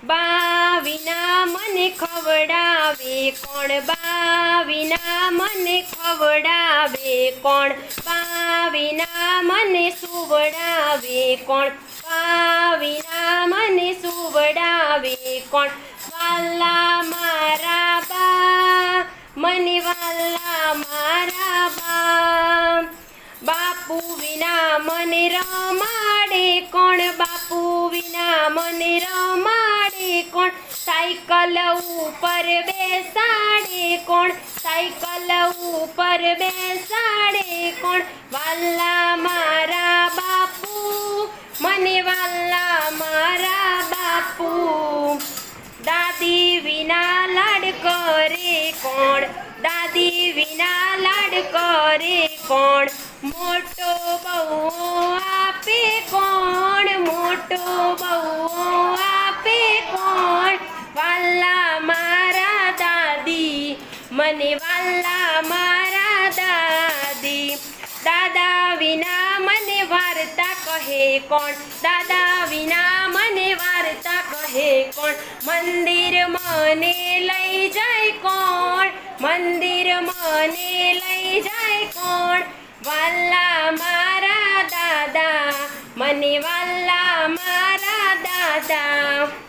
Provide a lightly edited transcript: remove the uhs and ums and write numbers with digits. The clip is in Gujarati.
બા વિના મને ખવડાવે કોણ? બા વિના મને ખવડાવે કોણ? બા વિના મને સુવડાવે કોણ? બા વિના મને સુવડાવે કોણ? વાલા મારા બા, મને વાલા મારા બા. બાપુ વિના મને રમાડે કોણ? બાપુ વિના મને રમાડે કોણ? સાયકલ ઉપર બેસાડે કોણ? સાયકલ ઉપર બેસાડે કોણ? વાલા મારા બાપુ, મને વાલા મારા બાપુ. દાદી વિના લાડ કરે કોણ? દાદી વિના લાડ કરે કોણ? મોટો બહુ આપે કોણ? મોટો બહુ આપે કોણ? વાલા મારા દાદી, મને વાલા મારા દાદી. દાદા વિના મને વાર્તા કહે કોણ? દાદા વિના મને વાર્તા કહે કોણ? મંદિર મને લઈ જાય કોણ? મંદિર મને લઈ જાય કોણ? વાલા મારા દાદા, મને વાલા મારા દાદા.